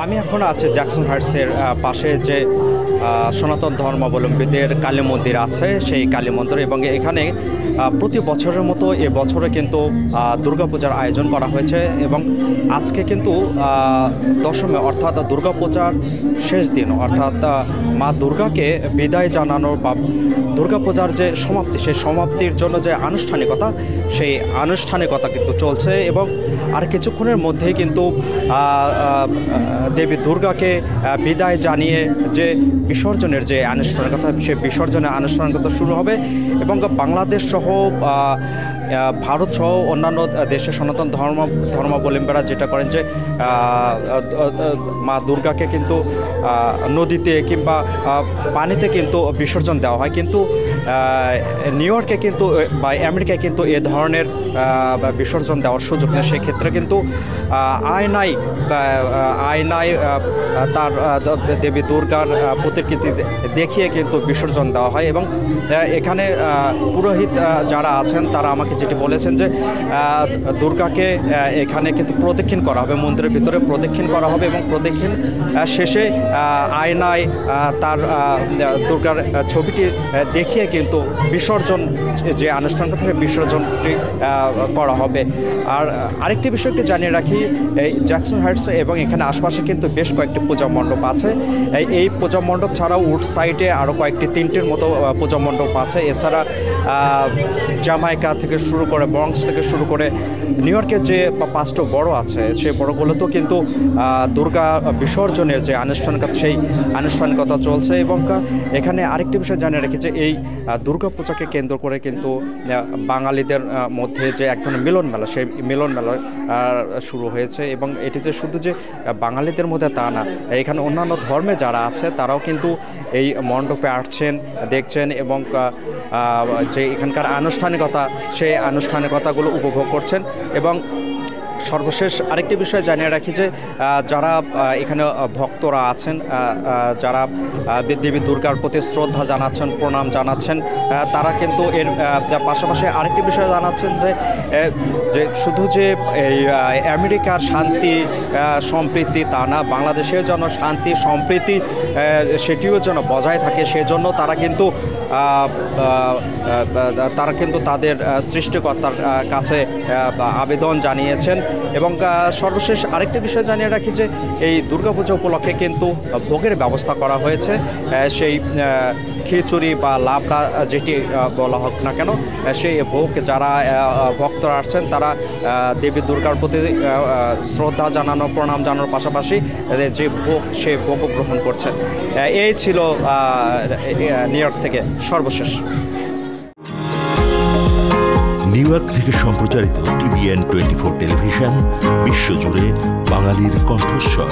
আমি এখন আছি জ্যাকসন হাইটসের পাশে যে সনাতন ধর্মাবলম্বীদের কালী মন্দির আছে সেই কালী মন্দির, এবং এখানে প্রতি বছরের মতো এবছরে কিন্তু দুর্গাপূজার আয়োজন করা হয়েছে। এবং আজকে কিন্তু দশমী অর্থাৎ দুর্গাপূজার শেষ দিন, অর্থাৎ মা দুর্গাকে বিদায় জানানোর বা দুর্গাপূজার যে সমাপ্তি, সেই সমাপ্তির জন্য যে আনুষ্ঠানিকতা, সেই আনুষ্ঠানিকতা কিন্তু চলছে। এবং আর কিছুক্ষণের মধ্যেই কিন্তু দেবী দুর্গাকে বিদায় জানিয়ে যে বিসর্জনের যে আনুষ্ঠানিকতা, সে বিসর্জনের আনুষ্ঠানিকতা শুরু হবে। এবং বাংলাদেশ সহ ভারত সহ অন্যান্য দেশের সনাতন ধর্মাবলম্বীরা যেটা করেন যে মা দুর্গাকে কিন্তু নদীতে কিংবা পানিতে কিন্তু বিসর্জন দেওয়া হয়, কিন্তু নিউ ইয়র্কে কিন্তু বা আমেরিকায় কিন্তু এ ধরনের বিসর্জন দেওয়ার সুযোগ নেই। সেক্ষেত্রে কিন্তু আয়নায় তার দেবী দুর্গার প্রতিকৃতি দেখিয়ে কিন্তু বিসর্জন দেওয়া হয়। এবং এখানে পুরোহিত যারা আছেন তারা আমাকে যেটি বলেছেন যে দুর্গাকে এখানে কিন্তু প্রদক্ষিণ করা হবে, মন্দিরের ভিতরে প্রদক্ষিণ করা হবে, এবং প্রদক্ষিণ শেষে আয়নায় তার দুর্গার ছবিটি দেখিয়ে কিন্তু বিসর্জন যে আনুষ্ঠানিকতা থাকে বিসর্জনটি করা হবে। আর আরেকটি বিষয়কে জানিয়ে রাখি, এই জ্যাকসন হাইটস এবং এখানে আশপাশে কিন্তু বেশ কয়েকটি পূজা মণ্ডপ আছে। এই পূজা মণ্ডপ ছাড়াও উড সাইডে আরও তিনটির মতো পূজা মণ্ডপ আছে। এছাড়া জামাইকা থেকে শুরু করে ব্রঙ্কস থেকে শুরু করে নিউ ইয়র্কের যে 5টা বড় আছে, সেই বড়গুলোতেও কিন্তু দুর্গা বিসর্জনের যে আনুষ্ঠানিকতা, সেই আনুষ্ঠানিকতা চলছে। এবং এখানে আরেকটি বিষয় জানিয়ে রাখি যে এই দুর্গাপূজাকে কেন্দ্র করে কিন্তু বাঙালিদের মধ্যে যে এক ধরনের মিলন মেলা, সেই মিলন মেলা শুরু হয়েছে। এবং এটি যে শুধু যে বাঙালিদের মধ্যে তা না, এখানে অন্যান্য ধর্মে যারা আছে তারাও কিন্তু এই মণ্ডপে আসছেন, দেখছেন, এবং যে এখানকার আনুষ্ঠানিকতা, সেই আনুষ্ঠানিকতাগুলো উপভোগ করছেন। এবং সর্বশেষ আরেকটি বিষয় জানিয়ে রাখি যে যারা এখানে ভক্তরা আছেন, যারা দেবী দুর্গার প্রতি শ্রদ্ধা জানাচ্ছেন, প্রণাম জানাচ্ছেন, তারা কিন্তু এর পাশাপাশি আরেকটি বিষয় জানাচ্ছেন যে শুধু যে এই আমেরিকার শান্তি সম্প্রীতি তা না, বাংলাদেশেও যেন শান্তি সম্প্রীতি সেটিও যেন বজায় থাকে, সেজন্য তারা কিন্তু তাদের সৃষ্টিকর্তার কাছে আবেদন জানিয়েছেন। এবং সর্বশেষ আরেকটি বিষয় জানিয়ে রাখি যে এই দুর্গাপূজা উপলক্ষে কিন্তু ভোগের ব্যবস্থা করা হয়েছে। সেই খিচুড়ি বা লাবড়া যেটি বলা হোক না কেন, সেই ভোগ যারা ভক্তরা আসছেন তারা দেবী দুর্গার প্রতি শ্রদ্ধা জানানো, প্রণাম জানানোর পাশাপাশি যে ভোগ, সেই ভোগও গ্রহণ করছেন। এই ছিল নিউ ইয়র্ক থেকে সর্বশেষ। নিউ ইয়র্ক থেকে সম্প্রচারিত TVN 24 টেলিভিশন, বিশ্বজুড়ে বাঙালির কণ্ঠস্বর।